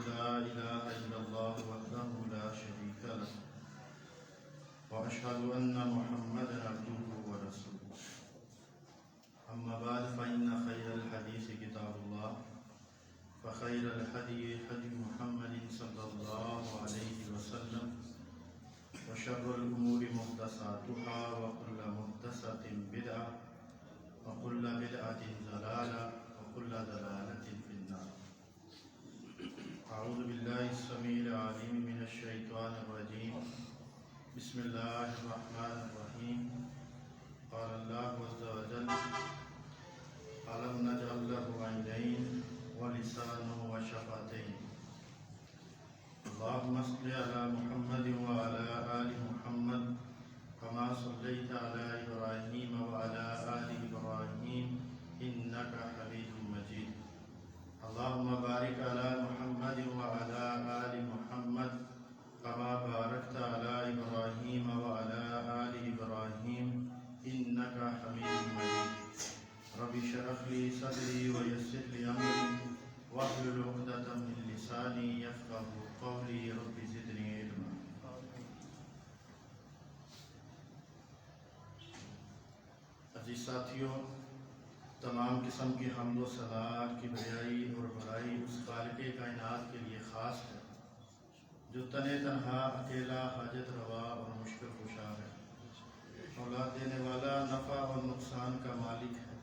لا إله إلا الله وحده لا شريك له وأشهد أن محمدا عبده ورسوله أما بعد فإن خير الحديث كتاب الله وخير الهدي هدي محمد صلى الله عليه وسلم وشر الأمور محدثاتها وكل محدثة بدعة وكل بدعة ضلالة وكل ضلالة في النار. أعوذ بالله السميع العليم من الشيطان الرجيم. بسم الله الرحمن الرحيم. قال الله عز وجل: ألم نجعل له عينين ولسانا وشفتين. اللهم صل على محمد وعلى آل محمد كما صليت على إبراهيم وعلى آل إبراهيم إنك حميد مجيد. اللهم بارك على محمد وعلى آل محمد كما باركت على إبراهيم وعلى آل إبراهيم إنك حميد مجيد. رب اشرح لي صدري ويسر لي أمري واحلل عقدة من لساني يفقهوا قولي. رب زدني علما. عزیز ساتھیوں، تمام قسم کی حمد و ثنا کی بڑائی اور بڑائی اس خالق کائنات کے لیے خاص ہے جو تنے تنہا اکیلا حاجت روا اور مشکل کشا ہے، اولاد دینے والا، نفع اور نقصان کا مالک ہے،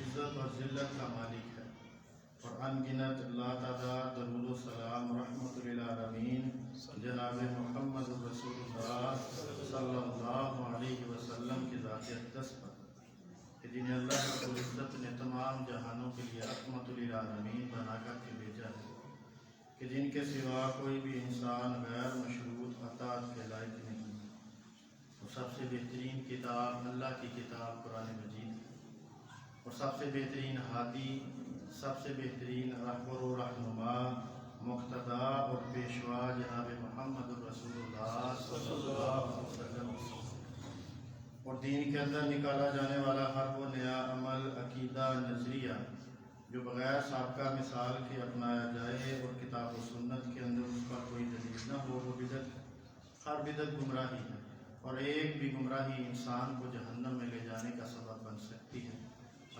عزت اور ذلت کا مالک ہے، اور ان گنت اللہ تعالیٰ درود و سلام رحمت للعالمین جناب محمد رسول اللہ صلی اللہ علیہ وسلم کی ذات اقدس پر کہ جنہیں اللہ رب العزت نے تمام جہانوں کے لیے رحمت للعالمین بنا کر کے بھیجا ہے، کہ جن کے سوا کوئی بھی انسان غیر مشروط اطاعت کے لائق نہیں. اور سب سے بہترین کتاب اللہ کی کتاب قرآن مجید ہے، اور سب سے بہترین ہادی، سب سے بہترین رہبر و رہنما، مقتدا اور پیشوا جناب محمد رسول اللہ صلی اللہ علیہ وسلم، اور دین کے اندر نکالا جانے والا ہر وہ نیا عمل، عقیدہ، نظریہ جو بغیر سابقہ مثال کے اپنایا جائے اور کتاب و سنت کے اندر اس کا کوئی دلیل نہ ہو، وہ بدعت ہے. ہر بدعت گمراہی ہے، اور ایک بھی گمراہی انسان کو جہنم میں لے جانے کا سبب بن سکتی ہے.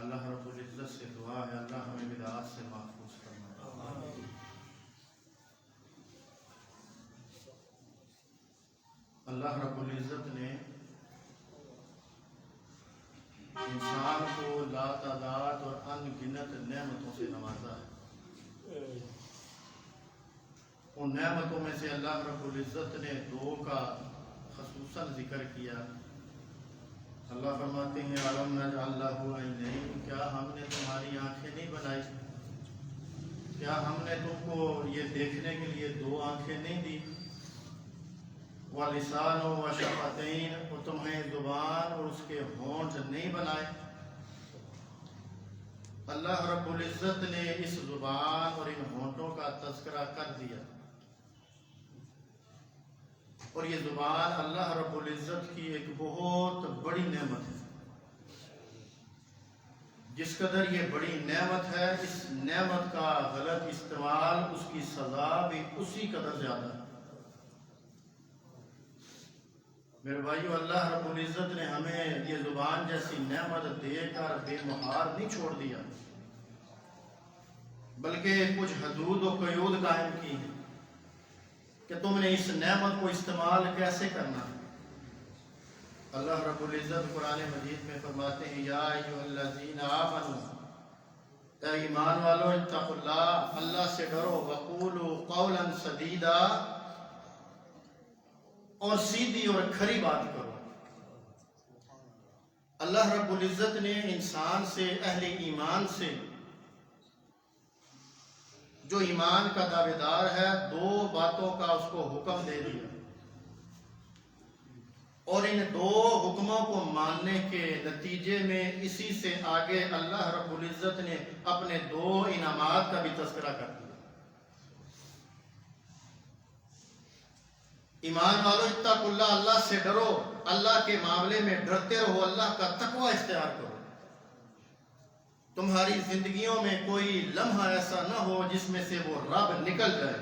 اللہ رب العزت سے دعا ہے اللہ ہمیں بدعات سے محفوظ فرمائے. اللہ رب العزت نے انسان کو لاتعداد اور ان گنت نعمتوں سے نوازا ہے. ان نعمتوں میں سے اللہ رب العزت نے دو کا خصوصاً ذکر کیا. اللہ فرماتے ہیں: أَلَمْ نَجْعَلْ لَهُ عَيْنَيْنِ. کیا ہم نے تمہاری آنکھیں نہیں بنائی؟ کیا ہم نے تم کو یہ دیکھنے کے لیے دو آنکھیں نہیں دی؟ وَلِسَانٌ وَشَفَتَيْنِ. اور تمہیں زبان اور اس کے ہونٹ نہیں بنائے؟ اللہ رب العزت نے اس زبان اور ان ہونٹوں کا تذکرہ کر دیا. اور یہ زبان اللہ رب العزت کی ایک بہت بڑی نعمت ہے. جس قدر یہ بڑی نعمت ہے، اس نعمت کا غلط استعمال، اس کی سزا بھی اسی قدر زیادہ ہے. میرے بھائیو، اللہ رب العزت نے ہمیں یہ زبان جیسی نعمت دے کر بے مہار نہیں چھوڑ دیا، بلکہ کچھ حدود و قیود قائم کی ہیں کہ تم نے اس نعمت کو استعمال کیسے کرنا ہے. اللہ رب العزت قرآن مجید میں فرماتے ہیں: یا ایھا الذین آمنوا. اے ایمان والو، اتقوا اللہ، اللہ سے ڈرو، وقولوا قولا سدیدا، اور سیدھی اور کھری بات کرو. اللہ رب العزت نے انسان سے، اہل ایمان سے، جو ایمان کا دعوے دار ہے، دو باتوں کا اس کو حکم دے دیا، اور ان دو حکموں کو ماننے کے نتیجے میں اسی سے آگے اللہ رب العزت نے اپنے دو انعامات کا بھی تذکرہ کر دیا. ایمان والو، اتقوا اللہ، اللہ سے ڈرو، اللہ کے معاملے میں ڈرتے رہو، اللہ کا تقوی اختیار کرو. تمہاری زندگیوں میں کوئی لمحہ ایسا نہ ہو جس میں سے وہ رب نکل جائے.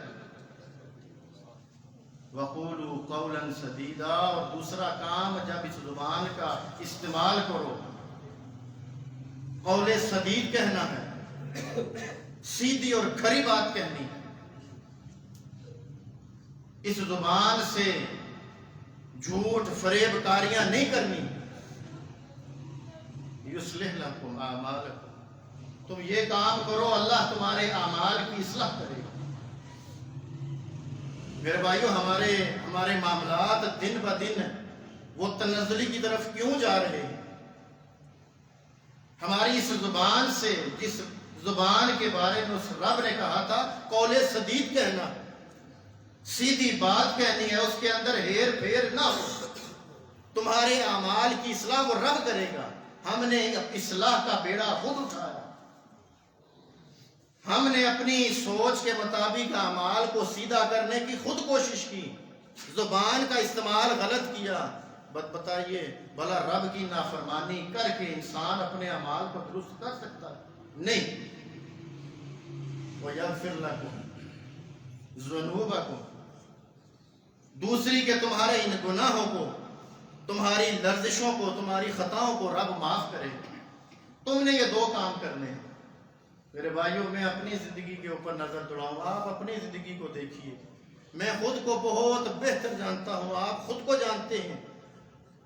وقولوا قولا سدیدا، اور دوسرا کام جب اس زبان کا استعمال کرو قول سدید کہنا ہے، سیدھی اور کھری بات کہنی ہے۔ اس زبان سے جھوٹ فریب کاریاں نہیں کرنی۔ یصلح لکم اعمالکم، تم یہ کام کرو اللہ تمہارے اعمال کی اصلاح کرے گا۔ میرے بھائیو، ہمارے معاملات دن بہ دن وہ تنزلی کی طرف کیوں جا رہے ہیں؟ ہماری اس زبان سے، جس زبان کے بارے میں اس رب نے کہا تھا قول سدید کہنا، سیدھی بات کہنی ہے، اس کے اندر ہیر پھیر نہ ہو، تمہارے اعمال کی اصلاح وہ رب کرے گا۔ ہم نے اصلاح کا بیڑا خود اٹھایا، ہم نے اپنی سوچ کے مطابق اعمال کو سیدھا کرنے کی خود کوشش کی، زبان کا استعمال غلط کیا۔ بتائیے بھلا رب کی نافرمانی کر کے انسان اپنے اعمال کو درست کر سکتا ہے؟ نہیں۔ وَيَغْفِرْ لَكُمْ ذُنُوبَكُمْ، دوسری کہ تمہارے ان گناہوں کو، تمہاری لرزشوں کو، تمہاری خطاؤں کو رب معاف کرے۔ تم نے یہ دو کام کرنے ہیں۔ میرے بھائیوں، میں اپنی زندگی کے اوپر نظر دوڑاؤں، آپ اپنی زندگی کو دیکھیے۔ میں خود کو بہت بہتر جانتا ہوں، آپ خود کو جانتے ہیں،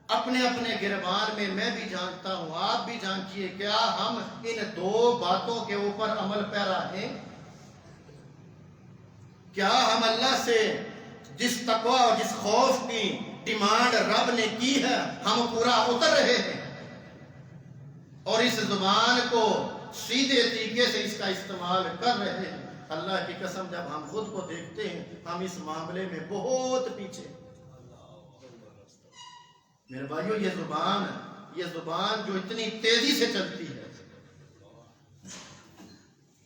اپنے اپنے گربان میں بھی جانتا ہوں، آپ بھی جانچیے، کیا ہم ان دو باتوں کے اوپر عمل پیرا ہیں؟ کیا ہم اللہ سے جس تقوی اور جس خوف کی ڈیمانڈ رب نے کی ہے ہم پورا اتر رہے ہیں؟ اور اس زبان کو سیدھے طریقے سے اس کا استعمال کر رہے ہیں؟ اللہ کی قسم، جب ہم خود کو دیکھتے ہیں ہم اس معاملے میں بہت پیچھے۔ میرے بھائیو، یہ زبان جو اتنی تیزی سے چلتی ہے،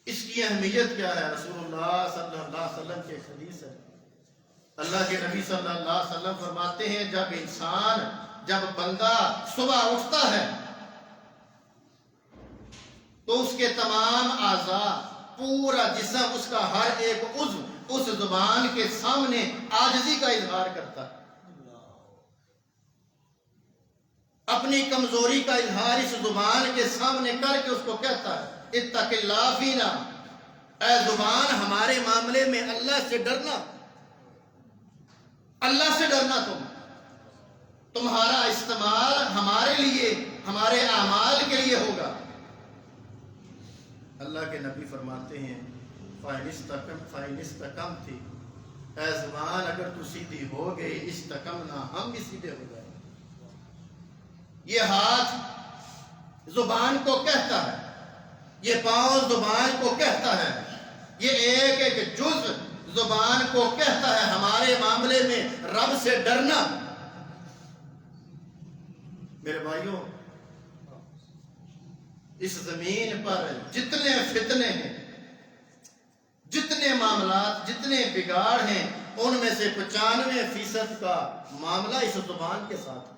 اس کی اہمیت کیا ہے؟ رسول اللہ صلی اللہ علیہ وسلم کے حدیث ہے، اللہ کے نبی صلی اللہ علیہ وسلم فرماتے ہیں جب بندہ صبح اٹھتا ہے تو اس کے تمام اعضاء، پورا جسم، اس کا ہر ایک عضو اس زبان کے سامنے عاجزی کا اظہار کرتا ہے، اپنی کمزوری کا اظہار اس زبان کے سامنے کر کے اس کو کہتا ہے اتق اللہ فینا، اے زبان ہمارے معاملے میں اللہ سے ڈرنا، اللہ سے ڈرنا، تمہارا استعمال ہمارے لیے، ہمارے اعمال کے لیے ہوگا۔ اللہ کے نبی فرماتے ہیں فَإِنِ اسْتَقَمْتِ، اے زبان اگر تو سیدھی ہو گئی، استقمنا، ہم بھی سیدھے ہو گئے۔ یہ ہاتھ زبان کو کہتا ہے، یہ پاؤں زبان کو کہتا ہے، یہ ایک ایک جز زبان کو کہتا ہے ہمارے معاملے میں رب سے ڈرنا۔ میرے بھائیوں، اس زمین پر جتنے فتنے ہیں، جتنے معاملات، جتنے بگاڑ ہیں، ان میں سے 95% کا معاملہ اس زبان کے ساتھ ہے،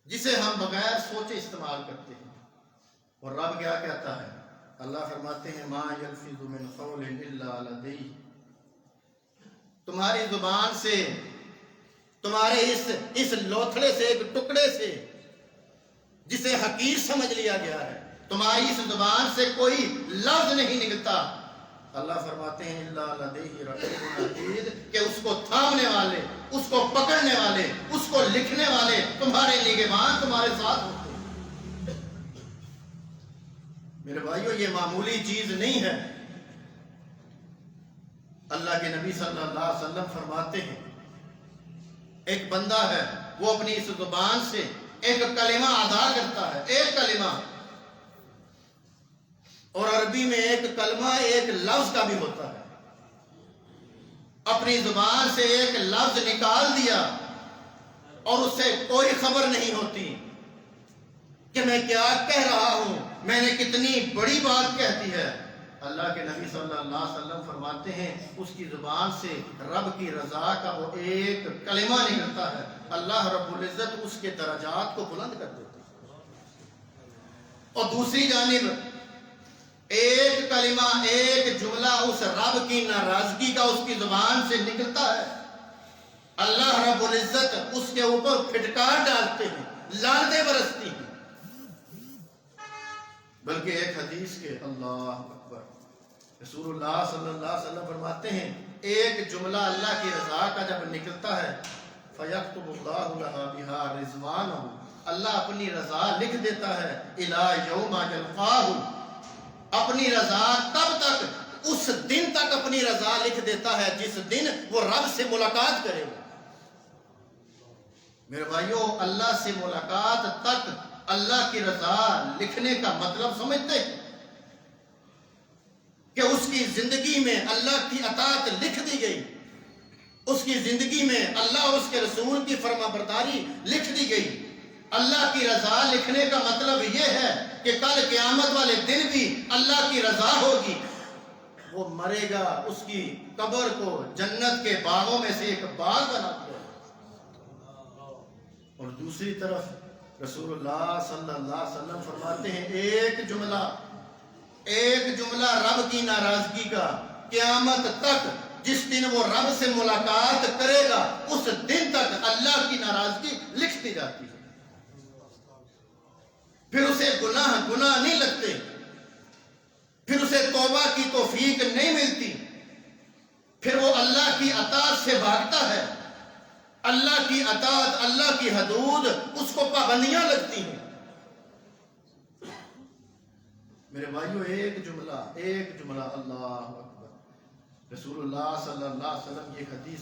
جسے ہم بغیر سوچے استعمال کرتے ہیں۔ اور رب کیا کہتا ہے؟ اللہ فرماتے ہیں ما یلفظ من قول الا لدیہ، تمہاری زبان سے، تمہارے اس لوتھڑے سے، ایک ٹکڑے سے جسے حقیر سمجھ لیا گیا ہے، تمہاری اس زبان سے کوئی لفظ نہیں نکلتا۔ اللہ فرماتے ہیں الا لدیہ رقیب عتید، کہ اس کو تھامنے والے، اس کو پکڑنے والے، اس کو لکھنے والے تمہارے نگہبان تمہارے ساتھ ہوتے ہیں۔ میرے بھائیو، یہ معمولی چیز نہیں ہے۔ اللہ کے نبی صلی اللہ علیہ وسلم فرماتے ہیں ایک بندہ ہے، وہ اپنی اس زبان سے ایک کلمہ ادا کرتا ہے، ایک کلمہ، اور عربی میں ایک کلمہ ایک لفظ کا بھی ہوتا ہے۔ اپنی زبان سے ایک لفظ نکال دیا اور اس سے کوئی خبر نہیں ہوتی کہ میں کیا کہہ رہا ہوں، میں نے کتنی بڑی بات کہتی ہے۔ اللہ کے نبی صلی اللہ علیہ وسلم فرماتے ہیں اس کی زبان سے رب کی رضا کا وہ ایک کلمہ نکلتا ہے، اللہ رب العزت اس کے درجات کو بلند کر دیتے ہیں۔ اور دوسری جانب ایک کلمہ، ایک جملہ اس رب کی ناراضگی کا اس کی زبان سے نکلتا ہے، اللہ رب العزت اس کے اوپر پھٹکار ڈالتے ہیں، لعنتیں برستی ہیں۔ بلکہ ایک حدیث کے اللہ اکبر، رسول اللہ صلی اللہ علیہ وسلم فرماتے ہیں ایک جملہ اللہ کی رضا کا جب نکلتا ہے فَيَكْتُبُ اللَّهُ لَهَا بِهَا رِضْوَانَهُ، اللہ اپنی رضا لکھ دیتا ہے إِلَى يَوْمَ يَلْقَاهُ، اپنی رضا کب تک؟ اس دن تک اپنی رضا لکھ دیتا ہے جس دن وہ رب سے ملاقات کرے گا۔ میرے بھائیو، اللہ سے ملاقات تک اللہ کی رضا لکھنے کا مطلب سمجھتے ہیں کہ اس کی زندگی میں اللہ کی اطاعت لکھ دی گئی، اس کی زندگی میں اللہ اور اس کے رسول کی فرما برداری لکھ دی گئی۔ اللہ کی رضا لکھنے کا مطلب یہ ہے کہ کل قیامت والے دن بھی اللہ کی رضا ہوگی، وہ مرے گا، اس کی قبر کو جنت کے باغوں میں سے ایک باغ بنا دیا۔ اور دوسری طرف رسول اللہ صلی اللہ علیہ وسلم فرماتے ہیں ایک جملہ رب کی ناراضگی کا قیامت تک، جس دن وہ رب سے ملاقات کرے گا اس دن تک اللہ کی ناراضگی لکھ دی جاتی ہے۔ پھر اسے گناہ نہیں لگتے، پھر اسے توبہ کی توفیق نہیں ملتی، پھر وہ اللہ کی اطاعت سے بھاگتا ہے، اللہ کی اطاعت، اللہ کی حدود، اس کو پابندیاں لگتی ہیں۔ میرے بھائیو، ایک جملہ اللہ اکبر، رسول اللہ صلی اللہ علیہ وسلم کی ایک حدیث۔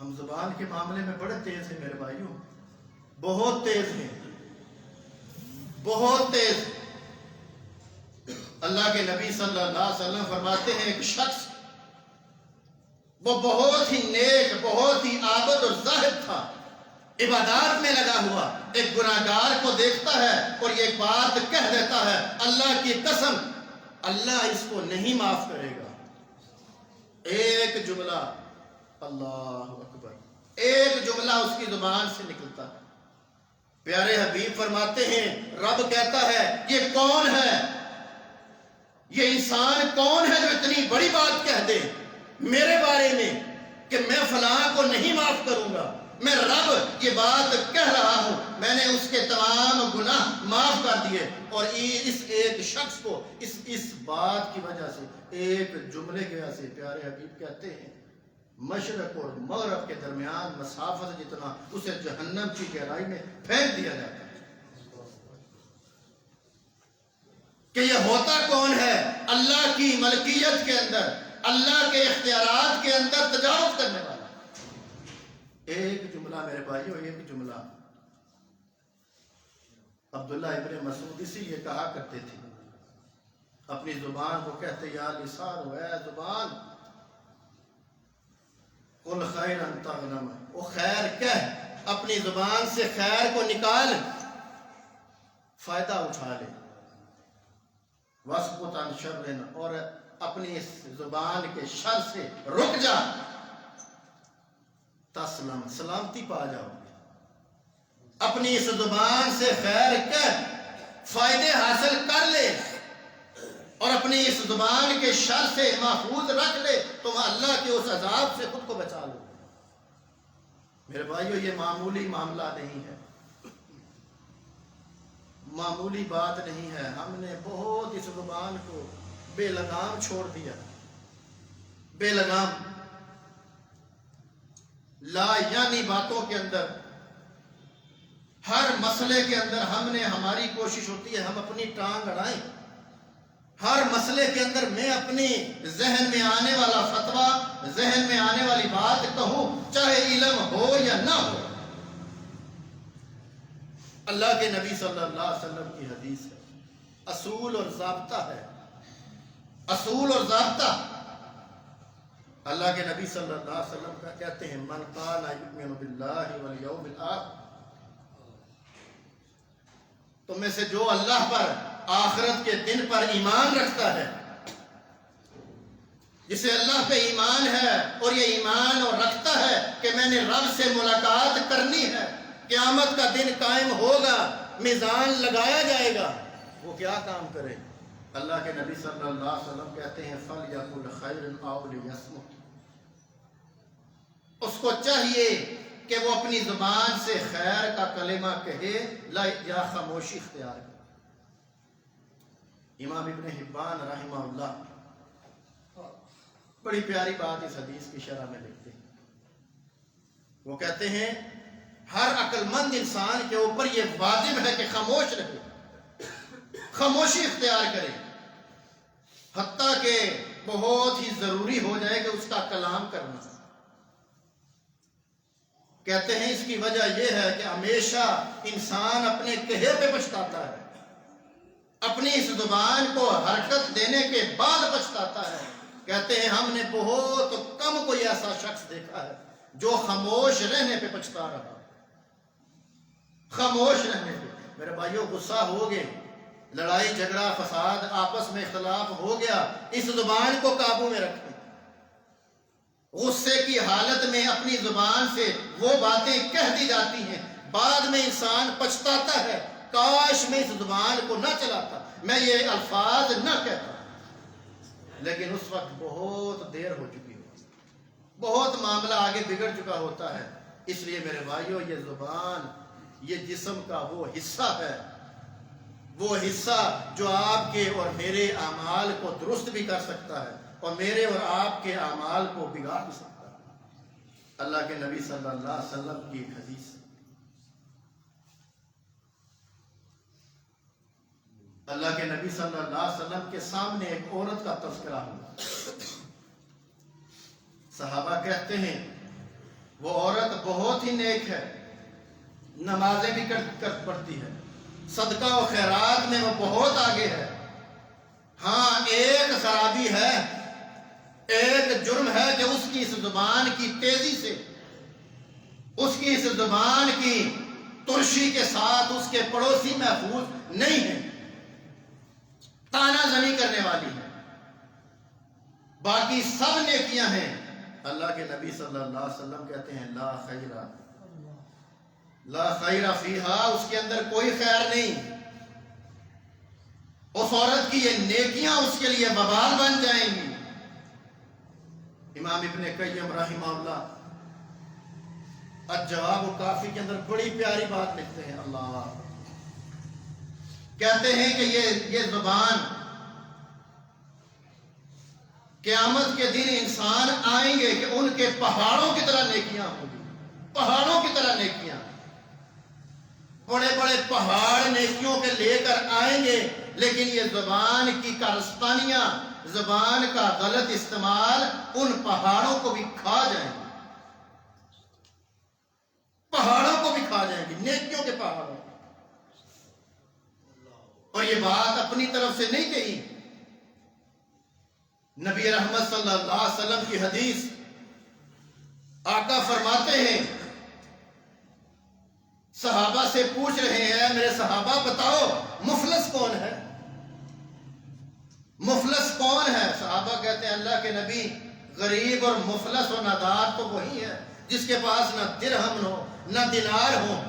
ہم زبان کے معاملے میں بڑے تیز ہیں میرے بھائیو، بہت تیز ہیں، بہت تیز۔ اللہ کے نبی صلی اللہ علیہ وسلم فرماتے ہیں ایک شخص، وہ بہت ہی نیک، بہت ہی عابد اور زاہد تھا، عبادات میں لگا ہوا، ایک گناہگار کو دیکھتا ہے اور یہ بات کہہ دیتا ہے اللہ کی قسم اللہ اس کو نہیں معاف کرے گا۔ ایک جملہ، اللہ اکبر، ایک جملہ اس کی زبان سے نکلتا ہے۔ پیارے حبیب فرماتے ہیں رب کہتا ہے یہ کون ہے، یہ انسان کون ہے جو اتنی بڑی بات کہہ دے میرے بارے میں کہ میں فلاں کو نہیں معاف کروں گا۔ میں رب یہ بات کہہ رہا ہوں، میں نے اس کے تمام گناہ معاف کر دیے۔ اور اس ایک شخص کو اس بات کی وجہ سے، ایک جملے کی وجہ سے، پیارے حبیب کہتے ہیں مشرق اور مغرب کے درمیان مسافت جتنا اسے جہنم کی گہرائی میں پھینک دیا جاتا ہے۔ کہ یہ ہوتا کون ہے؟ اللہ کی ملکیت کے اندر، اللہ کے اختیارات کے اندر تجاوز کرنے والا۔ ایک جملہ میرے بھائیو، ایک جملہ۔ عبداللہ ابن مسعود اسی لیے کہا کرتے تھے، اپنی زبان کو کہتے یا لسان، اے زبان، قل خیرا تغنم، وہ خیر کہہ، اپنی زبان سے خیر کو نکال، فائدہ اٹھا لے، واسکت عن شر، اور اپنی اس زبان کے شر سے رک جا، تسلم، سلامتی پا جاؤ۔ اپنی اس زبان سے خیر کہہ، فائدے حاصل کر لے، اور اپنی اس زبان کے شر سے محفوظ رکھ لے، تم اللہ کے اس عذاب سے خود کو بچا لو۔ میرے بھائیو، یہ معمولی معاملہ نہیں ہے، معمولی بات نہیں ہے۔ ہم نے بہت اس زبان کو بے لگام چھوڑ دیا، بے لگام، لا یعنی باتوں کے اندر، ہر مسئلے کے اندر ہماری کوشش ہوتی ہے ہم اپنی ٹانگ اڑائیں، ہر مسئلے کے اندر میں اپنی ذہن میں آنے والا فتویٰ، ذہن میں آنے والی بات کہوں، چاہے علم ہو یا نہ ہو۔ اللہ کے نبی صلی اللہ علیہ وسلم کی حدیث ہے، اصول اور ضابطہ ہے، اصول اور ضابطہ۔ اللہ کے نبی صلی اللہ علیہ وسلم کا کہتے ہیں من قال یؤمن باللہ والیوم الآخر، تم میں سے جو اللہ پر، آخرت کے دن پر ایمان رکھتا ہے، جسے اللہ پہ ایمان ہے اور یہ ایمان اور رکھتا ہے کہ میں نے رب سے ملاقات کرنی ہے، قیامت کا دن قائم ہوگا، میزان لگایا جائے گا، وہ کیا کام کرے؟ اللہ کے نبی صلی اللہ علیہ وسلم کہتے ہیں فَلْيَقُلْ خَيْرًا أَوْ لِيَصْمُتْ، اس کو چاہیے کہ وہ اپنی زبان سے خیر کا کلمہ کہے یا خاموشی اختیار کرے۔ امام ابن حبان رحمہ اللہ بڑی پیاری بات اس حدیث کی شرح میں لکھتے ہیں۔ وہ کہتے ہیں ہر عقل مند انسان کے اوپر یہ واجب ہے کہ خاموش رہے، خاموشی اختیار کرے، حتیٰ کہ بہت ہی ضروری ہو جائے کہ اس کا کلام کرنا۔ کہتے ہیں اس کی وجہ یہ ہے کہ ہمیشہ انسان اپنے کہے پہ پچھتاتا ہے، اپنی اس زبان کو حرکت دینے کے بعد پچھتاتا ہے۔ کہتے ہیں ہم نے بہت کم کوئی ایسا شخص دیکھا ہے جو خاموش رہنے پہ پچھتا رہا، خاموش رہنے پہ۔ میرے بھائیوں غصہ ہو گئے، لڑائی جھگڑا فساد آپس میں اختلاف ہو گیا، اس زبان کو قابو میں رکھیں۔ غصے کی حالت میں اپنی زبان سے وہ باتیں کہہ دی جاتی ہیں، بعد میں انسان پچھتاتا ہے، کاش میں اس زبان کو نہ چلاتا، میں یہ الفاظ نہ کہتا، لیکن اس وقت بہت دیر ہو چکی ہوتی، بہت معاملہ آگے بگڑ چکا ہوتا ہے۔ اس لیے میرے بھائیوں یہ زبان یہ جسم کا وہ حصہ ہے، وہ حصہ جو آپ کے اور میرے اعمال کو درست بھی کر سکتا ہے اور میرے اور آپ کے اعمال کو بگاڑ بھی سکتا ہے۔ اللہ کے نبی صلی اللہ علیہ وسلم کی ایک حدیث، اللہ کے نبی صلی اللہ علیہ وسلم کے سامنے ایک عورت کا تذکرہ ہوا۔ صحابہ کہتے ہیں وہ عورت بہت ہی نیک ہے، نمازیں بھی کر پڑتی ہے، صدقہ و خیرات میں وہ بہت آگے ہے، ہاں ایک خرابی ہے، ایک جرم ہے کہ اس کی اس زبان کی تیزی سے، اس کی اس زبان کی ترشی کے ساتھ اس کے پڑوسی محفوظ نہیں ہے، تانا زنی کرنے والی ہے، باقی سب نیکیاں ہیں۔ اللہ کے نبی صلی اللہ علیہ وسلم کہتے ہیں لا خیر فیہا، اس کے اندر کوئی خیر نہیں، اس عورت کی یہ نیکیاں اس کے لیے وبال بن جائیں گی۔ امام ابن قیم رحمہ اللہ الجواب الکافی کے اندر بڑی پیاری بات لکھتے ہیں۔ اللہ کہتے ہیں کہ یہ زبان قیامت کے دن انسان آئیں گے کہ ان کے پہاڑوں کی طرح نیکیاں ہوں گی، پہاڑوں کی طرح نیکیاں، بڑے بڑے پہاڑ نیکیوں کے لے کر آئیں گے، لیکن یہ زبان کی کارستانیاں، زبان کا غلط استعمال ان پہاڑوں کو بھی کھا جائیں گے، پہاڑوں کو بھی کھا جائیں گے، نیکیوں کے پہاڑوں۔ اور یہ بات اپنی طرف سے نہیں کہی، نبی رحمت صلی اللہ علیہ وسلم کی حدیث، آقا فرماتے ہیں صحابہ سے پوچھ رہے ہیں میرے صحابہ بتاؤ مفلس کون ہے، مفلس کون ہے؟ صحابہ کہتے ہیں اللہ کے نبی غریب اور مفلس اور نادار تو وہی ہے جس کے پاس نہ درہم ہو نہ دینار ہو۔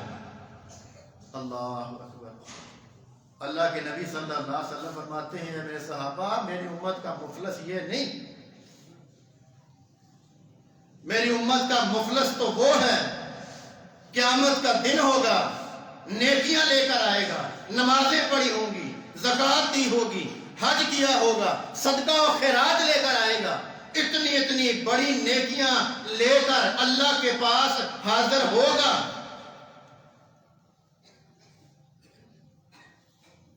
اللہ اکبر۔ اللہ کے نبی صلی اللہ علیہ وسلم فرماتے ہیں میرے صحابہ میری امت کا مفلس یہ نہیں، میری امت کا مفلس تو وہ ہے قیامت کا دن ہوگا، نیکیاں لے کر آئے گا، نمازیں پڑھی ہوں گی، زکوٰۃ دی ہوگی، حج کیا ہوگا، صدقہ و خیرات لے کر آئے گا، اتنی اتنی بڑی نیکیاں لے کر اللہ کے پاس حاضر ہوگا۔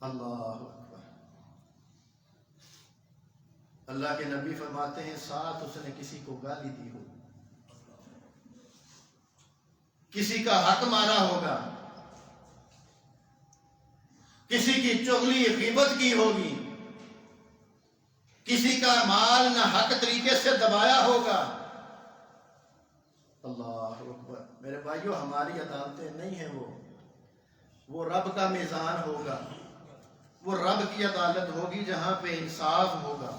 اللہ اکبر۔ اللہ کے نبی فرماتے ہیں ساتھ اس نے کسی کو گالی دی ہو، کسی کا حق مارا ہوگا، کسی کی چغلی غیبت کی ہوگی، کسی کا مال نہ حق طریقے سے دبایا ہوگا۔ اللہ اکبر۔ میرے بھائیوں ہماری عدالتیں نہیں ہیں، وہ رب کا میزان ہوگا، وہ رب کی عدالت ہوگی جہاں پہ انصاف ہوگا،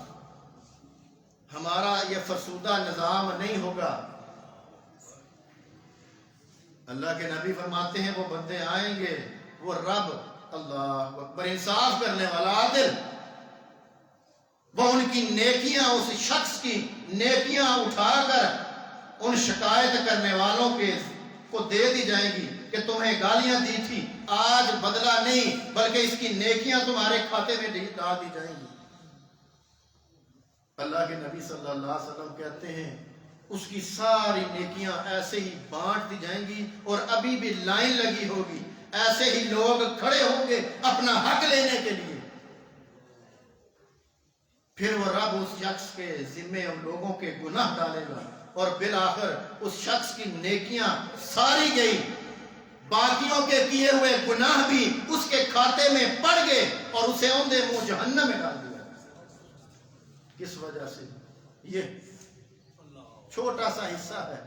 ہمارا یہ فرسودہ نظام نہیں ہوگا۔ اللہ کے نبی فرماتے ہیں وہ بندے آئیں گے، وہ رب اللہ اکبر انصاف کرنے والا عادل، وہ ان کی نیکیاں، اس شخص کی نیکیاں اٹھا کر ان شکایت کرنے والوں کو دے دی جائیں گی کہ تمہیں گالیاں دی تھی، آج بدلہ نہیں بلکہ اس کی نیکیاں تمہارے کھاتے میں ڈال دی جائیں گی۔ اللہ کے نبی صلی اللہ علیہ وسلم کہتے ہیں اس کی ساری نیکیاں ایسے ہی بانٹ دی جائیں گی، اور ابھی بھی لائن لگی ہوگی، ایسے ہی لوگ کھڑے ہوں گے اپنا حق لینے کے لیے۔ پھر وہ رب اس شخص کے ذمے ان لوگوں کے گناہ ڈالے گا، اور بالآخر اس شخص کی نیکیاں ساری گئی، باقیوں کے کیے ہوئے گناہ بھی اس کے کھاتے میں پڑ گئے، اور اسے اوندے منہ جہنم میں ڈال دیا۔ کس وجہ سے؟ یہ چھوٹا سا حصہ ہے،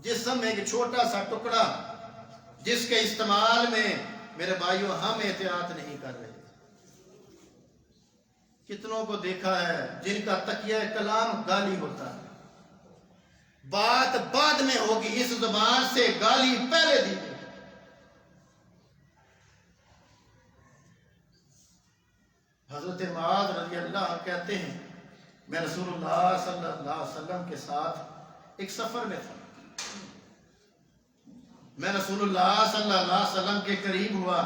جسم میں ایک چھوٹا سا ٹکڑا، جس کے استعمال میں میرے بھائیوں ہم احتیاط نہیں کر رہے۔ کتنوں کو دیکھا ہے جن کا تکیہ کلام گالی ہوتا ہے، بات بعد میں ہوگی، اس زبان سے گالی پہلے دی گئی۔ حضرت معاذ رضی اللہ عنہ کہتے ہیں میں رسول اللہ صلی اللہ علیہ وسلم کے ساتھ ایک سفر میں تھا، میں رسول اللہ صلی اللہ علیہ وسلم کے قریب ہوا،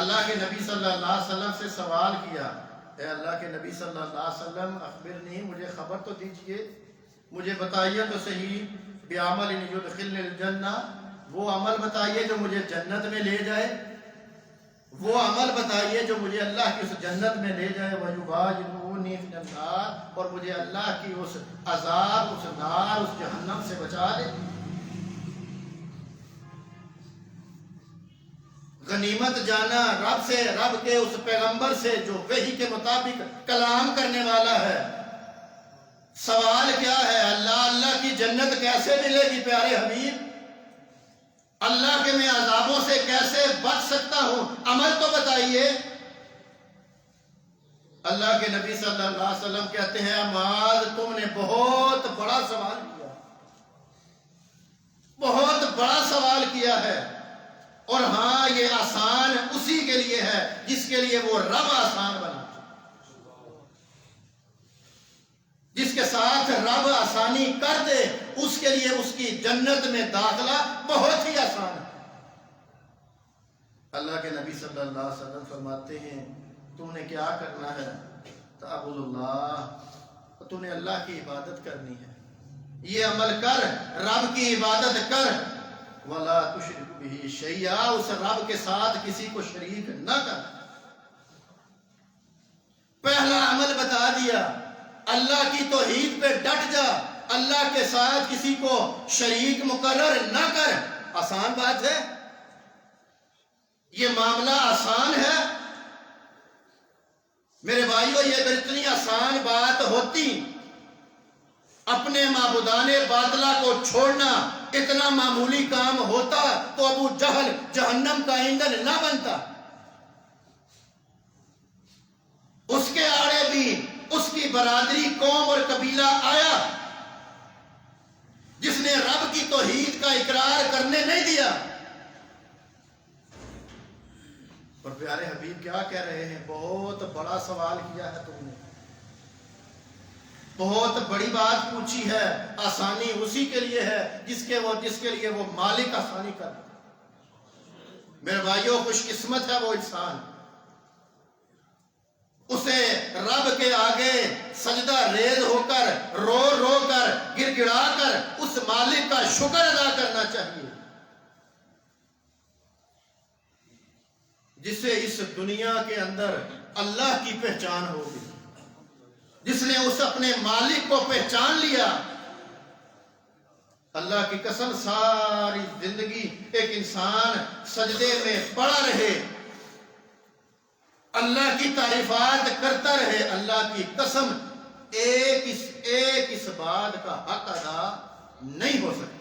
اللہ کے نبی صلی اللہ علیہ وسلم سے سوال کیا، اے اللہ کے نبی صلی اللہ علیہ وسلم اخبرنی، مجھے خبر تو دیجئے، مجھے بتائیے تو صحیح، بعمل یدخلنی الجنہ، وہ عمل بتائیے جو مجھے جنت میں لے جائے، وہ عمل بتائیے جو مجھے اللہ کی اس جنت میں لے جائے، وَيُبَاعِدُونِي مِنَ النَّارِ، اور مجھے اللہ کی اس عذاب، اس نار، اس جہنم سے بچا دے۔ غنیمت جانا رب سے، رب کے اس پیغمبر سے جو وحی کے مطابق کلام کرنے والا ہے۔ سوال کیا ہے؟ اللہ کی جنت کیسے ملے گی پیارے حبیب؟ اللہ کے میں عذابوں سے کیسے بچ سکتا ہوں؟ عمل تو بتائیے۔ اللہ کے نبی صلی اللہ علیہ وسلم کہتے ہیں معاذ تم نے بہت بڑا سوال کیا، بہت بڑا سوال کیا ہے، اور ہاں یہ آسان اسی کے لیے ہے جس کے لیے وہ رب آسان بنا، جس کے ساتھ رب آسانی کر دے اس کے لیے اس کی جنت میں داخلہ بہت ہی آسان ہے۔ اللہ کے نبی صلی اللہ علیہ وسلم فرماتے ہیں تم نے کیا کرنا ہے؟ تعبد اللہ، تم نے اللہ کی عبادت کرنی ہے، یہ عمل کر، رب کی عبادت کر، وَلَا تُشْرِكْ بِهِ شَيْئًا، اس رب کے ساتھ کسی کو شریک نہ کر۔ پہلا عمل بتا دیا، اللہ کی توحید پہ ڈٹ جا، اللہ کے ساتھ کسی کو شریک مقرر نہ کر۔ آسان بات ہے، یہ معاملہ آسان ہے میرے بھائیو۔ یہ اگر اتنی آسان بات ہوتی، اپنے معبودان باطلہ کو چھوڑنا اتنا معمولی کام ہوتا تو ابو جہل جہنم کا ایندھن نہ بنتا۔ اس کے آڑے بھی اس کی برادری، قوم اور قبیلہ آیا جس نے رب کی توحید کا اقرار کرنے نہیں دیا۔ اور پیارے حبیب کیا کہہ رہے ہیں؟ بہت بڑا سوال کیا ہے تم نے، بہت بڑی بات پوچھی ہے، آسانی اسی کے لیے ہے جس کے لیے وہ مالک آسانی کر۔ میرے بھائیوں خوش قسمت ہے وہ انسان، اسے رب کے آگے سجدہ ریز ہو کر، رو رو کر، گر گڑا کر اس مالک کا شکر ادا کرنا چاہیے جسے اس دنیا کے اندر اللہ کی پہچان ہوگی، جس نے اس اپنے مالک کو پہچان لیا۔ اللہ کی قسم ساری زندگی ایک انسان سجدے میں پڑا رہے، اللہ کی تعریفات کرتا رہے، اللہ کی قسم ایک اس بات کا حق ادا نہیں ہو سکتا۔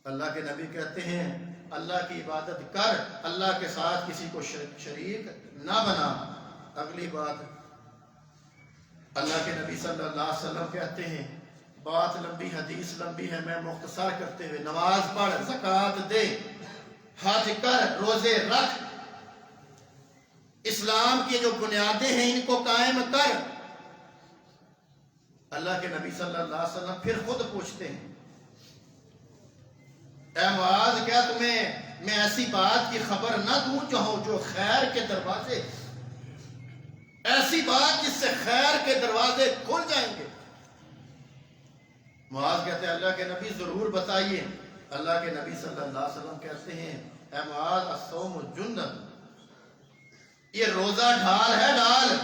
اللہ کے نبی کہتے ہیں اللہ کی عبادت کر، اللہ کے ساتھ کسی کو شریک نہ بنا۔ اگلی بات، اللہ کے نبی صلی اللہ علیہ وسلم کہتے ہیں، بات لمبی، حدیث لمبی ہے، میں مختصر کرتے ہوئے، نماز پڑھ، زکوٰۃ دے، حج کر، روزے رکھ، اسلام کی جو بنیادیں ہیں ان کو قائم کر۔ اللہ کے نبی صلی اللہ علیہ وسلم پھر خود پوچھتے ہیں، اے معاذ کیا تمہیں میں ایسی بات کی خبر نہ دوں جو خیر کے دروازے، ایسی بات جس سے خیر کے دروازے کھل جائیں گے؟ معاذ کہتے ہیں اللہ کے نبی ضرور بتائیے۔ اللہ کے نبی صلی اللہ علیہ وسلم کہتے ہیں، اے معاذ الصوم جنۃ، یہ روزہ ڈھال ہے، ڈھال،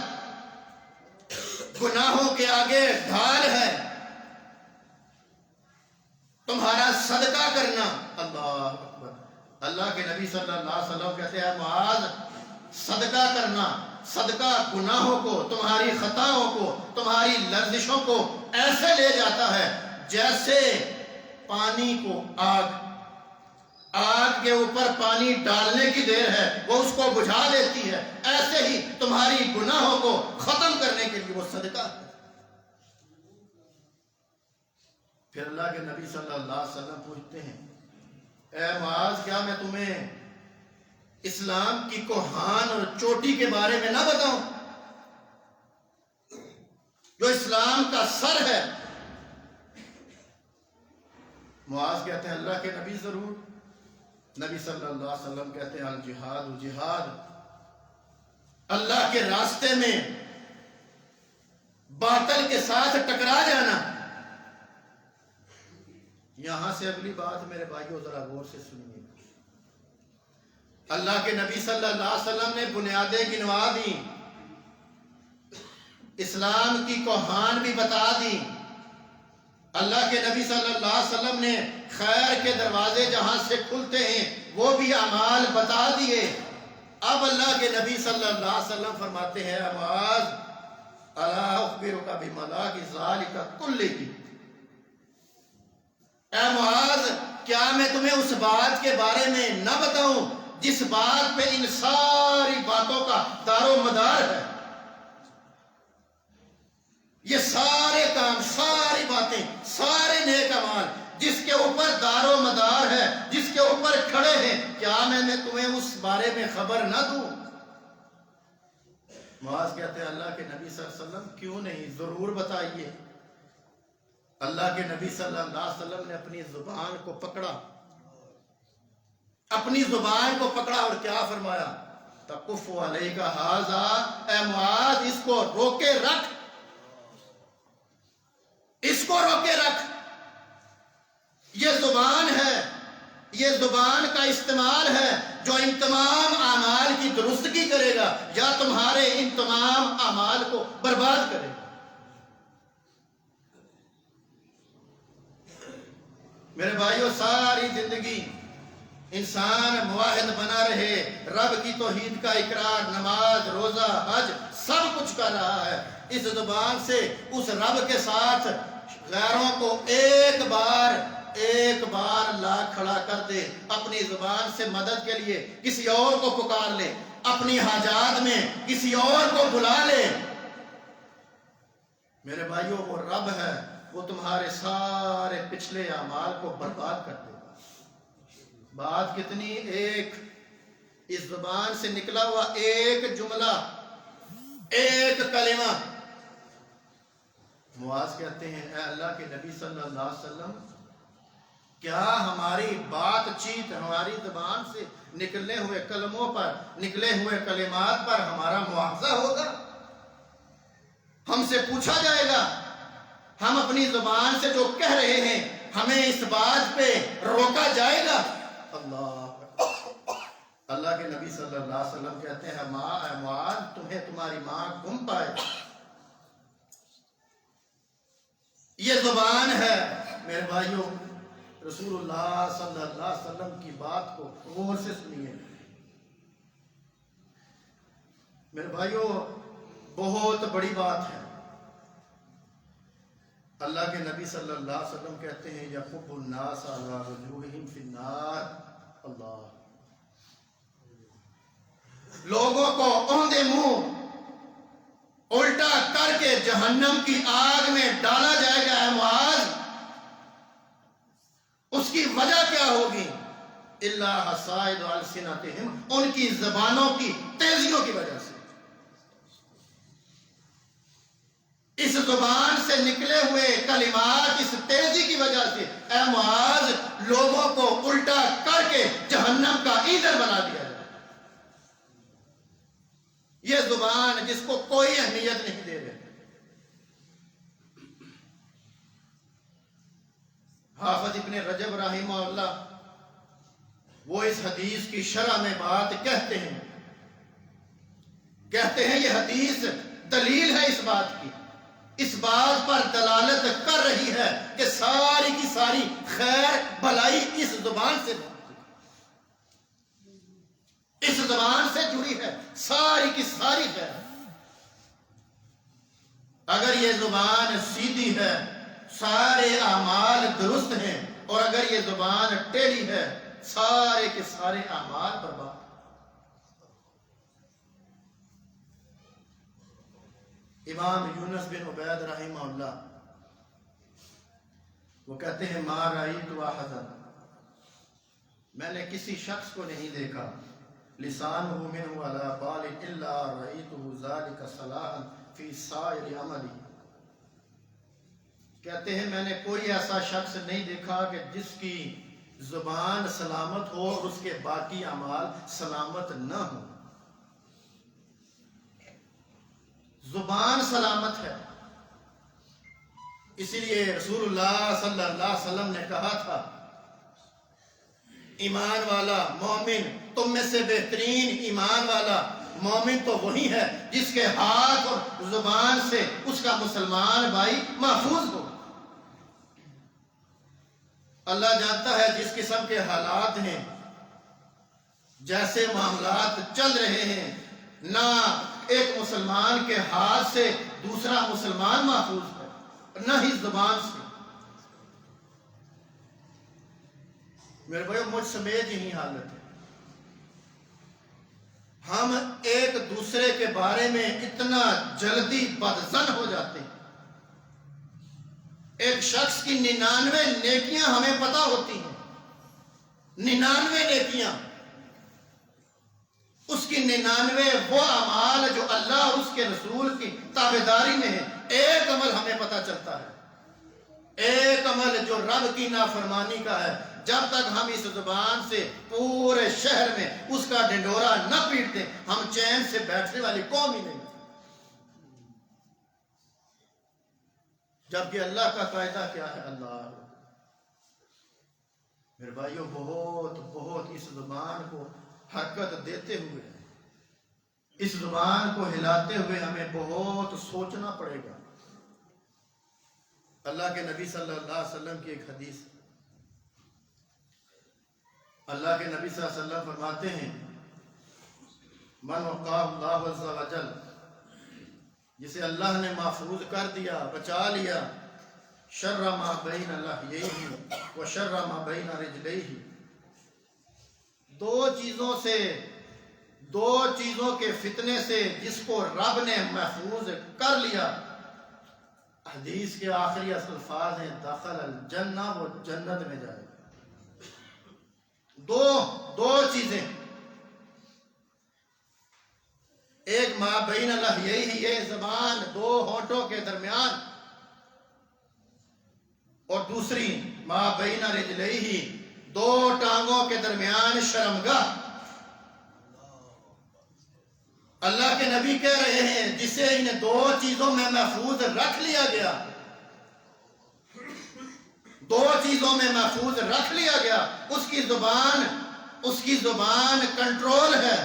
گناہوں کے آگے ڈھال ہے۔ تمہارا صدقہ کرنا، اللہ اکبر، اللہ کے نبی صلی اللہ علیہ وسلم کہتے ہیں معاذ صدقہ کرنا، صدقہ گناہوں کو، تمہاری خطاؤں کو، تمہاری لرزشوں کو ایسے لے جاتا ہے جیسے پانی کو آگ کے اوپر پانی ڈالنے کی دیر ہے، وہ اس کو بجھا دیتی ہے، ایسے ہی تمہاری گناہوں کو ختم کرنے کے لیے وہ صدقہ ہے۔ پھر اللہ کے نبی صلی اللہ علیہ وسلم پوچھتے ہیں، اے معاذ کیا میں تمہیں اسلام کی کوہان اور چوٹی کے بارے میں نہ بتاؤں، جو اسلام کا سر ہے؟ معاذ کہتے ہیں اللہ کے نبی ضرور۔ نبی صلی اللہ علیہ وسلم کہتے ہیں الجہاد، جہاد، اللہ کے راستے میں باطل کے ساتھ ٹکرا جانا۔ یہاں سے اگلی بات میرے بھائیو ذرا غور سے سنیے۔ اللہ کے نبی صلی اللہ علیہ وسلم نے بنیادیں گنوا دی، اسلام کی کوہان بھی بتا دی، اللہ کے نبی صلی اللہ علیہ وسلم نے خیر کے دروازے جہاں سے کھلتے ہیں وہ بھی اعمال بتا دیے۔ اب اللہ کے نبی صلی اللہ علیہ وسلم فرماتے ہیں، معاذ الا اخبرک بملاک ذالک کلہ، اے معاذ کیا میں تمہیں اس بات کے بارے میں نہ بتاؤں جس بات پہ ان ساری باتوں کا دار و مدار ہے؟ یہ سارے کام، ساری باتیں، سارے نیک اعمال جس کے اوپر دار و مدار ہے، جس کے اوپر کھڑے ہیں، کیا میں تمہیں اس بارے میں خبر نہ دوں؟ معاذ کہتے ہیں اللہ کے نبی صلی اللہ علیہ وسلم کیوں نہیں، ضرور بتائیے۔ اللہ کے نبی صلی اللہ علیہ وسلم نے اپنی زبان کو پکڑا، اپنی زبان کو پکڑا اور کیا فرمایا؟ تکف علیک ھذا، اے معاذ اس کو روکے رکھ، اس کو روکے رکھ۔ یہ زبان ہے، یہ زبان کا استعمال ہے جو ان تمام اعمال کی درستگی کرے گا یا تمہارے ان تمام اعمال کو برباد کرے گا۔ میرے بھائیو ساری زندگی انسان موحد بنا رہے، رب کی توحید کا اقرار، نماز، روزہ، حج سب کچھ کر رہا ہے، اس زبان سے اس رب کے ساتھ غیروں کو ایک بار لا کھڑا کر دے، اپنی زبان سے مدد کے لیے کسی اور کو پکار لے، اپنی حاجات میں کسی اور کو بلا لے، میرے بھائیوں وہ رب ہے، وہ تمہارے سارے پچھلے اعمال کو برباد کر دے گا۔ بات کتنی، ایک اس زبان سے نکلا ہوا ایک جملہ، ایک کلمہ۔ معاذ کہتے ہیں اے اللہ کے نبی صلی اللہ علیہ وسلم کیا ہماری بات چیت، ہماری زبان سے نکلنے ہوئے کلموں پر، نکلے ہوئے کلمات پر ہمارا مواخذہ ہوگا؟ ہم سے پوچھا جائے گا، ہم اپنی زبان سے جو کہہ رہے ہیں ہمیں اس بات پہ روکا جائے گا؟ اللہ کے نبی صلی اللہ علیہ وسلم کہتے ہیں معاذ تمہیں تمہاری ماں گم پائے، یہ زبان ہے۔ میرے بھائیوں رسول اللہ صلی اللہ علیہ وسلم کی بات کو غور سے سنیے۔ میرے بھائیوں بہت بڑی بات ہے۔ اللہ کے نبی صلی اللہ علیہ وسلم کہتے ہیں یکب الناس علی وجوہہم فی النار، اللہ، لوگوں کو اوندے منہ الٹا کر کے جہنم کی آگ میں ڈالا جائے گا۔ اے معاذ اس کی وجہ کیا ہوگی؟ الا حصائد السنتہم، ان کی زبانوں کی تیزیوں کی وجہ سے۔ اس زبان سے نکلے ہوئے کلمات اس تیزی کی وجہ سے اے معاذ لوگوں کو الٹا کر کے جہنم کا ایندھن بنا دیا جائے. یہ زبان جس کو کوئی اہمیت نہیں دے رہے. حافظ ابن رجب رحمہ اللہ وہ اس حدیث کی شرح میں بات کہتے ہیں یہ حدیث دلیل ہے اس بات کی، اس بات پر دلالت کر رہی ہے کہ ساری کی ساری خیر بھلائی اس زبان سے جڑی ہے، ساری کی ساری خیر. اگر یہ زبان سیدھی ہے سارے اعمال درست ہیں، اور اگر یہ زبان ٹیڑھی ہے سارے کے سارے اعمال برباد. امام یونس بن عبید رحمہ اللہ وہ کہتے ہیں ما رأیت احدا، میں نے کسی شخص کو نہیں دیکھا لسانہ منہ علی بال الا رأیتہ ذلک صلاحا فی سائر عملی. کہتے ہیں میں نے کوئی ایسا شخص نہیں دیکھا کہ جس کی زبان سلامت ہو اور اس کے باقی اعمال سلامت نہ ہو. زبان سلامت ہے، اسی لیے رسول اللہ صلی اللہ علیہ وسلم نے کہا تھا ایمان والا مومن، تم میں سے بہترین ایمان والا مومن تو وہی ہے جس کے ہاتھ اور زبان سے اس کا مسلمان بھائی محفوظ ہو. اللہ جانتا ہے جس قسم کے حالات ہیں، جیسے معاملات چل رہے ہیں، نہ ایک مسلمان کے ہاتھ سے دوسرا مسلمان محفوظ ہے، نہ ہی زبان سے. میرے بھائیو مجھ سمیت یہی حالت ہے. ہم ایک دوسرے کے بارے میں اتنا جلدی بدظن ہو جاتے ہیں. ایک شخص کی 99 نیکیاں ہمیں پتہ ہوتی ہیں، 99 نیکیاں، اس کی 99 وہ اعمال جو اللہ اور اس کے رسول کی تابعداری میں ہے. ایک عمل ہمیں پتہ چلتا ہے، ایک عمل جو رب کی نافرمانی کا ہے. جب تک ہم اس زبان سے پورے شہر میں اس کا ڈنڈورا نہ پیٹتے ہم چین سے بیٹھنے والی قوم ہی نہیں. جبکہ اللہ کا قاعدہ کیا ہے؟ اللہ. میرے بھائیوں بہت اس زبان کو حرکت دیتے ہوئے، اس زبان کو ہلاتے ہوئے ہمیں بہت سوچنا پڑے گا. اللہ کے نبی صلی اللہ علیہ وسلم کی ایک حدیث، اللہ کے نبی صلی اللہ علیہ وسلم فرماتے ہیں من وقاه اللہ عز وجل، جسے اللہ نے محفوظ کر دیا، بچا لیا، شر ما بین لحییہ و شر ما بین رجلیہ، دو چیزوں کے فتنے سے جس کو رب نے محفوظ کر لیا. حدیث کے آخری الفاظ ہیں دخل الجنہ، وہ جنت میں جائے. دو چیزیں، ایک ما بین لحییہ، یہ زبان دو ہونٹوں کے درمیان، اور دوسری ما بین رجلیہ، دو ٹانگوں کے درمیان شرمگاہ. اللہ کے نبی کہہ رہے ہیں جسے ان دو چیزوں میں محفوظ رکھ لیا گیا، دو چیزوں میں محفوظ رکھ لیا گیا، اس کی زبان کنٹرول ہے،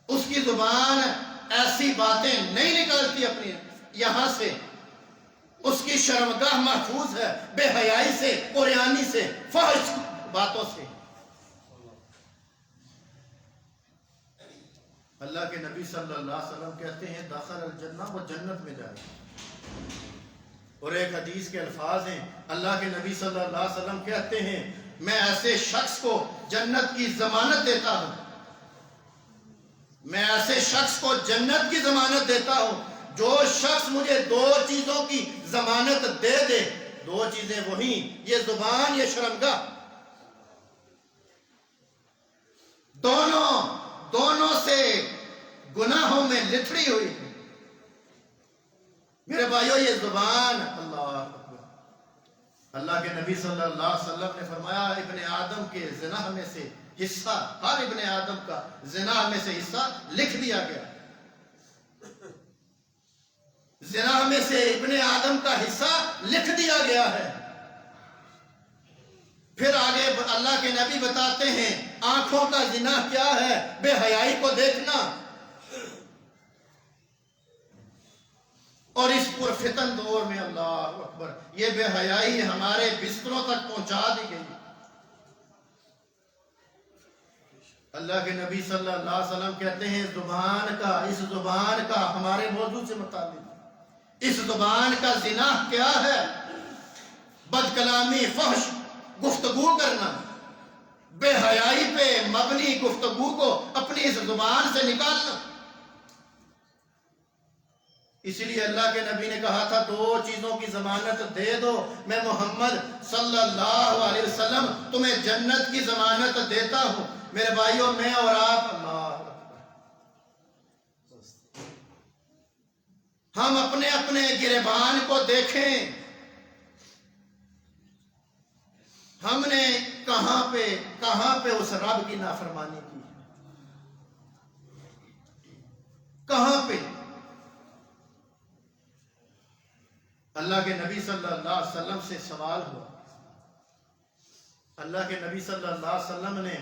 اس کی زبان ایسی باتیں نہیں نکالتی اپنی یہاں سے، اس کی شرمگاہ محفوظ ہے بے حیائی سے، قریانی سے، فحش باتوں سے. اللہ کے نبی صلی اللہ علیہ وسلم کہتے ہیں داخل الجنہ، وہ جنت میں جائے. اور ایک حدیث کے الفاظ ہیں، اللہ کے نبی صلی اللہ علیہ وسلم کہتے ہیں میں ایسے شخص کو جنت کی ضمانت دیتا ہوں، میں ایسے شخص کو جنت کی ضمانت دیتا ہوں جو شخص مجھے دو چیزوں کی ضمانت دے دے. دو چیزیں وہی، یہ زبان، یہ شرمگاہ، دونوں سے گناہوں میں لتھڑی ہوئی ہے. میرے بھائیو یہ زبان، اللہ اکبر، اللہ کے نبی صلی اللہ علیہ وسلم نے فرمایا ابن آدم کے زنا میں سے حصہ، ہر ابن آدم کا زنا میں سے حصہ لکھ دیا گیا، زنا میں سے ابن آدم کا حصہ لکھ دیا گیا ہے۔ پھر آگے اللہ کے نبی بتاتے ہیں آنکھوں کا زنا کیا ہے؟ بے حیائی کو دیکھنا، اور اس پرفتن دور میں اللہ اکبر یہ بے حیائی ہمارے بستروں تک پہنچا دی گئی۔ اللہ کے نبی صلی اللہ علیہ وسلم کہتے ہیں زبان کا، اس زبان کا ہمارے موضوع سے متعلق، اس زبان کا زنا کیا ہے؟ بد کلامی، فحش گفتگو کرنا، بے حیائی پہ مبنی گفتگو کو اپنی اس زبان سے نکالنا۔ اسی لیے اللہ کے نبی نے کہا تھا دو چیزوں کی ضمانت دے دو، میں محمد صلی اللہ علیہ وسلم تمہیں جنت کی ضمانت دیتا ہوں۔ میرے بھائیوں، میں اور آپ، اللہ ہم اپنے اپنے گریبان کو دیکھیں، ہم نے کہاں پہ اس رب کی نافرمانی کی، کہاں پہ؟ اللہ کے نبی صلی اللہ علیہ وسلم سے سوال ہوا، اللہ کے نبی صلی اللہ علیہ وسلم نے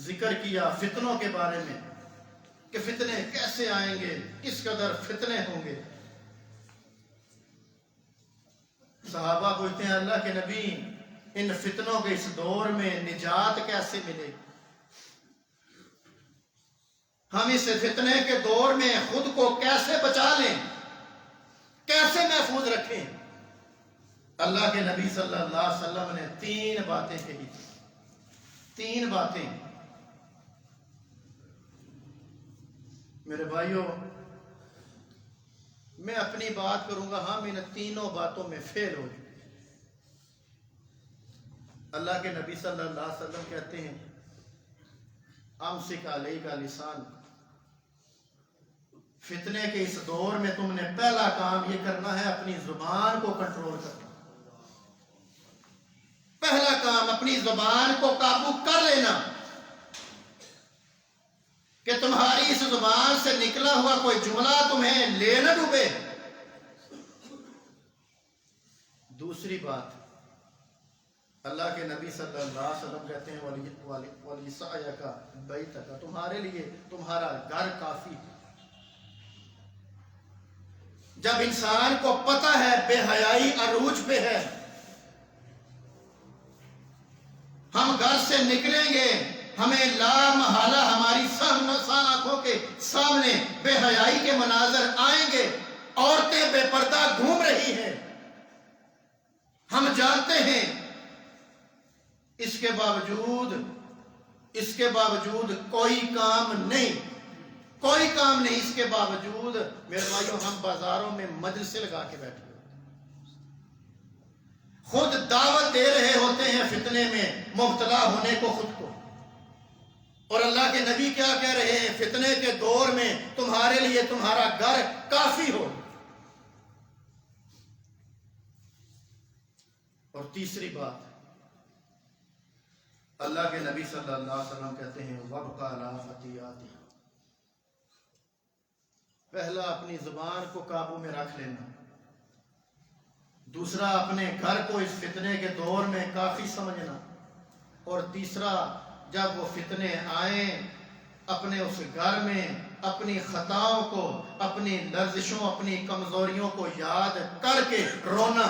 ذکر کیا فتنوں کے بارے میں کہ فتنے کیسے آئیں گے، کس قدر فتنے ہوں گے۔ صحابہ پوچھتے ہیں اللہ کے نبی ان فتنوں کے اس دور میں نجات کیسے ملے؟ ہم اس فتنے کے دور میں خود کو کیسے بچا لیں، کیسے محفوظ رکھیں؟ اللہ کے نبی صلی اللہ علیہ وسلم نے تین باتیں کہی تھی، تین باتیں۔ میرے بھائیوں، میں اپنی بات کروں گا، ہم ان تینوں باتوں میں فیل ہو چکے۔ اللہ کے نبی صلی اللہ علیہ وسلم کہتے ہیں امسک علیک لسان، فتنے کے اس دور میں تم نے پہلا کام یہ کرنا ہے اپنی زبان کو کنٹرول کرنا، پہلا کام اپنی زبان کو قابو کر لینا کہ تمہاری اس زبان سے نکلا ہوا کوئی جملہ تمہیں لے نہ ڈوبے۔ دوسری بات، اللہ کے نبی صلی اللہ علیہ وسلم کہتے ہیں وَلِسَعْيَكَ بَيْتَكَ، تمہارے لیے تمہارا گھر کافی ہے۔ جب انسان کو پتہ ہے بے حیائی عروج پہ ہے، ہم گھر سے نکلیں گے، ہمیں لا محالہ ہماری آنکھوں کے سامنے بے حیائی کے مناظر آئیں گے، عورتیں بے پردہ گھوم رہی ہیں، ہم جانتے ہیں، اس کے باوجود کوئی کام نہیں، کوئی کام نہیں، اس کے باوجود میرے بھائیوں ہم بازاروں میں مجلسیں لگا کے بیٹھے خود دعوت دے رہے ہوتے ہیں فتنے میں مبتلا ہونے کو خود کو، اور اللہ کے نبی کیا کہہ رہے ہیں؟ فتنے کے دور میں تمہارے لیے تمہارا گھر کافی ہو۔ اور تیسری بات، اللہ کے نبی صلی اللہ علیہ وسلم کہتے ہیں وَابْقَ عَلَىٰ فَتِيَاتِهَا، پہلا اپنی زبان کو قابو میں رکھ لینا، دوسرا اپنے گھر کو اس فتنے کے دور میں کافی سمجھنا، اور تیسرا جب وہ فتنے آئیں اپنے اس گھر میں اپنی خطاؤں کو، اپنی لرزشوں، اپنی کمزوریوں کو یاد کر کے رونا،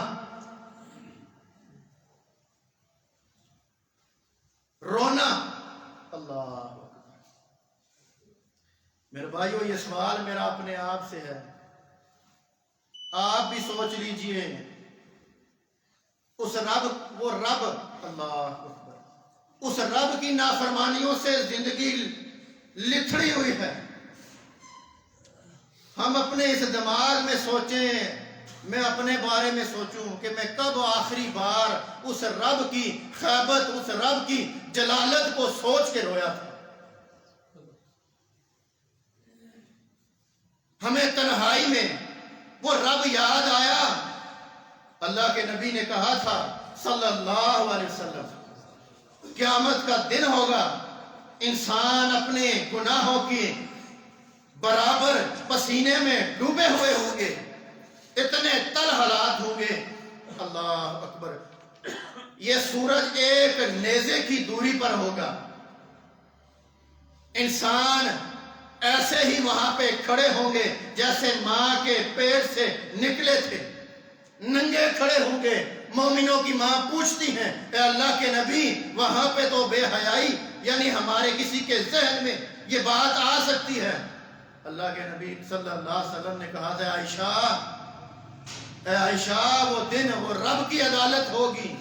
اللہ۔ میرے بھائیو، یہ سوال میرا اپنے آپ سے ہے، آپ بھی سوچ لیجئے، وہ رب، اللہ اکبر، اس رب کی نافرمانیوں سے زندگی لتھڑی ہوئی ہے۔ ہم اپنے اس دماغ میں سوچیں، میں اپنے بارے میں سوچوں کہ میں کب آخری بار اس رب کی خیبت، اس رب کی جلالت کو سوچ کے رویا تھا۔ ہمیں تنہائی میں وہ رب یاد آیا. اللہ کے نبی نے کہا تھا صلی اللہ علیہ وسلم قیامت کا دن ہوگا، انسان اپنے گناہوں کی برابر پسینے میں ڈوبے ہوئے ہوں گے، اتنے تل حالات ہوں گے. اللہ اکبر. یہ سورج ایک نیزے کی دوری پر ہوگا، انسان ایسے ہی وہاں پہ کھڑے ہوں گے جیسے ماں کے پیٹ سے نکلے تھے، ننگے کھڑے ہوں گے. مومنوں کی ماں پوچھتی ہیں اے اللہ کے نبی وہاں پہ تو بے حیائی، یعنی ہمارے کسی کے ذہن میں یہ بات آ سکتی ہے؟ اللہ کے نبی صلی اللہ علیہ وسلم نے کہا تھا اے عائشہ وہ دن وہ رب کی عدالت ہوگی،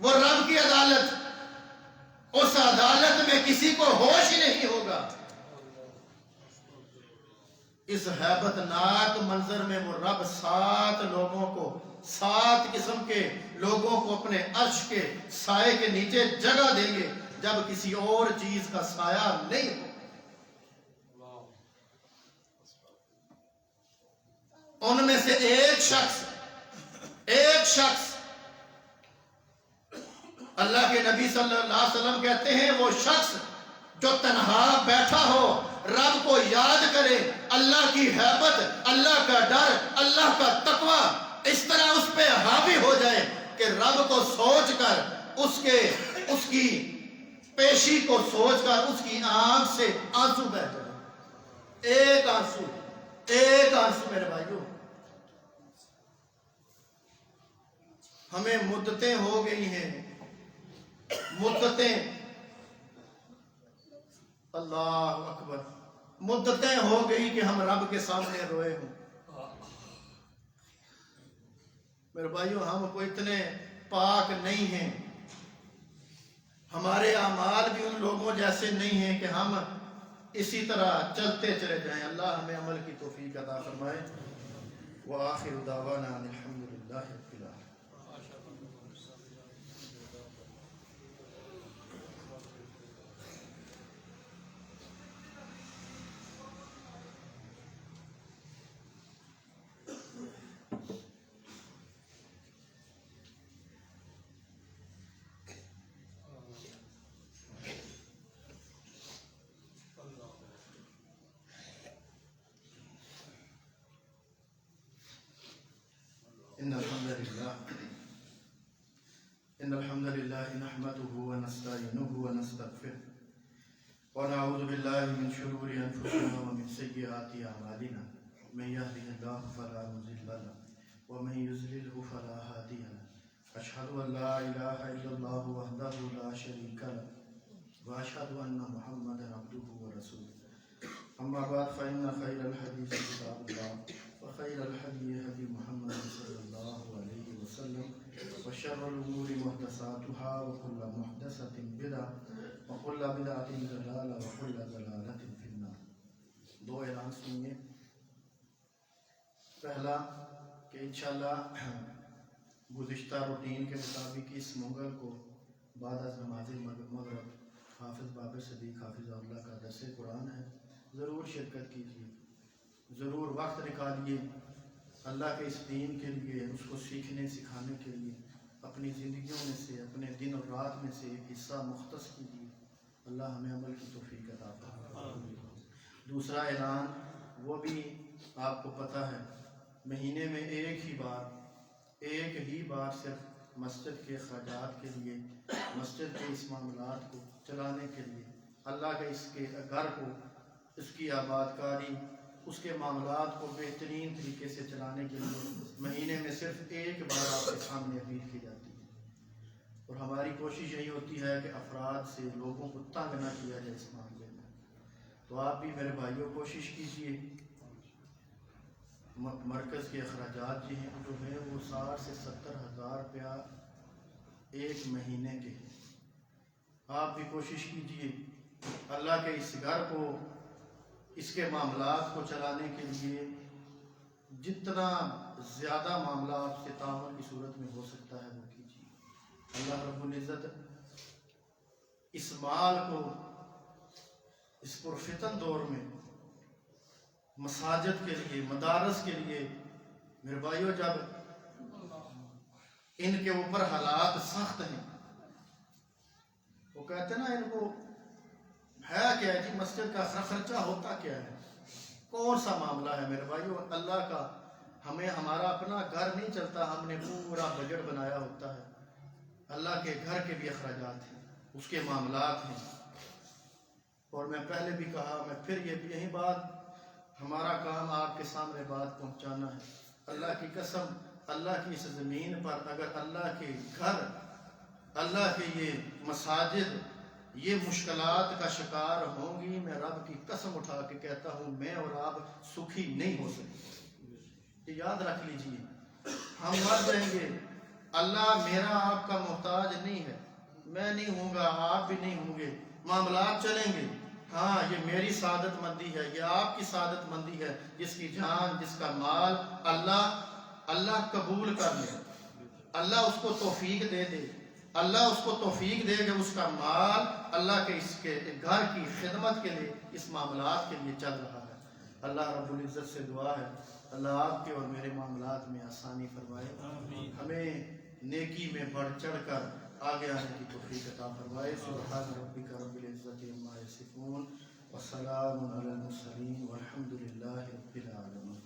وہ رب کی عدالت، اس عدالت میں کسی کو ہوش ہی نہیں ہوگا. اس ہیبت ناک منظر میں وہ رب 7 لوگوں کو، 7 قسم کے لوگوں کو اپنے عرش کے سائے کے نیچے جگہ دیں گے جب کسی اور چیز کا سایہ نہیں ہو. ان میں سے ایک شخص اللہ کے نبی صلی اللہ علیہ وسلم کہتے ہیں وہ شخص جو تنہا بیٹھا ہو، رب کو یاد کرے، اللہ کی ہیبت، اللہ کا ڈر، اللہ کا تقوی اس طرح اس پہ حاوی ہو جائے کہ رب کو سوچ کر اس کی پیشی کو سوچ کر اس کی آنکھ سے آنسو بہ جائے. ایک آنسو میرے بھائیوں. ہمیں مدتیں ہو گئی ہیں، مدتیں، اللہ اکبر، مدتیں ہو گئی کہ ہم رب کے سامنے روئے ہوں. میرے بھائیوں ہم کوئی اتنے پاک نہیں ہیں، ہمارے اعمال بھی ان لوگوں جیسے نہیں ہیں کہ ہم اسی طرح چلتے چلے جائیں. اللہ ہمیں عمل کی توفیق عطا فرمائے. وآخر دعوانا ان الحمدللہ رب العالمین. إن الحمد لله نحمده ونستعينه ونستغفره ونعوذ بالله من شرور أنفسنا ومن سيئات أعمالنا. من يهده الله فلا مضل له ومن يضلل فلا هادي له. أشهد أن لا إله إلا الله وحده لا شريك له وأشهد أن محمدا عبده ورسوله. أما بعد فإن خير الحديث كتاب الله وخير الهدي هدي محمد صلى الله عليه وسلم وشر الأمور محدثاتها وكل محدثة بدعة وكل بدعة ضلالة وكل ضلالة في النار. 2 اعلان سنیے. پہلا کہ انشاءاللہ گزشتہ روٹین کے مطابق اس منگل کو بعد از نماز مغرب حافظ بابر صدیق حافظ اللہ کا درس قرآن ہے. ضرور شرکت کیجیے، ضرور وقت نکالیے اللہ کے اس دین کے لیے، اس کو سیکھنے سکھانے کے لیے. اپنی زندگیوں میں سے، اپنے دن اور رات میں سے ایک حصہ مختص کیجیے. اللہ ہمیں عمل کی توفیق عطا فرمائے. دوسرا اعلان وہ بھی آپ کو پتہ ہے، مہینے میں ایک ہی بار صرف مسجد کے اخراجات کے لیے، مسجد کے اس معاملات کو چلانے کے لیے، اللہ کے اس کے گھر کو، اس کی آباد کاری، اس کے معاملات کو بہترین طریقے سے چلانے کے لیے مہینے میں صرف ایک بار آپ کے سامنے اپیل کی جاتی ہے. اور ہماری کوشش یہی ہوتی ہے کہ افراد سے، لوگوں کو تنگ نہ کیا جائے اس معاملے میں. تو آپ بھی میرے بھائیوں کوشش کیجیے. مرکز کے اخراجات جو ہیں وہ 60 سے 70 ہزار روپیہ ایک مہینے کے ہیں. آپ بھی کوشش کیجیے اللہ کے اس گھر کو، اس کے معاملات کو چلانے کے لیے جتنا زیادہ معاملہ آپ سے تعاون کی صورت میں ہو سکتا ہے وہ کیجیے. اللہ رب العزت اس مال کو اس پرفتن دور میں مساجد کے لیے، مدارس کے لیے، میرے بھائیو جب ان کے اوپر حالات سخت ہیں، وہ کہتے ہیں نا ان کو ہے کیا ہے جی، مسجد کا خرچہ ہوتا کیا ہے، کون سا معاملہ ہے میرے بھائیو؟ اللہ کا ہمیں ہمارا اپنا گھر نہیں چلتا، ہم نے پورا بجٹ بنایا ہوتا ہے، اللہ کے گھر کے بھی اخراجات ہیں، اس کے معاملات ہیں۔ اور میں پہلے بھی کہا، میں پھر یہی بات، ہمارا کام آپ کے سامنے بات پہنچانا ہے۔ اللہ کی قسم، اللہ کی اس زمین پر اگر اللہ کے گھر، اللہ کے یہ مساجد یہ مشکلات کا شکار ہوں گی، میں رب کی قسم اٹھا کے کہتا ہوں میں اور آپ سکھی نہیں ہو سکتے۔ یہ یاد رکھ لیجئے، ہم مر جائیں گے، اللہ میرا آپ کا محتاج نہیں ہے، میں نہیں ہوں گا، آپ بھی نہیں ہوں گے، معاملات چلیں گے۔ ہاں یہ میری سعادت مندی ہے، یہ آپ کی سعادت مندی ہے، جس کی جان، جس کا مال اللہ قبول کر لے، اللہ اس کو توفیق دے دے، اللہ اس کو توفیق دے کہ اس کا مال اللہ کے اس کے گھر کی خدمت کے لیے، اس معاملات کے لیے چل رہا ہے۔ اللہ رب العزت سے دعا ہے اللہ آپ کے اور میرے معاملات میں آسانی فرمائے، ہمیں نیکی میں بڑھ چڑھ کر آگے آنے کی توفیق عطا فرمائے۔ سبحان ربک رب العزت عما یصفون وسلام علی المرسلین والحمد للہ رب العالمین۔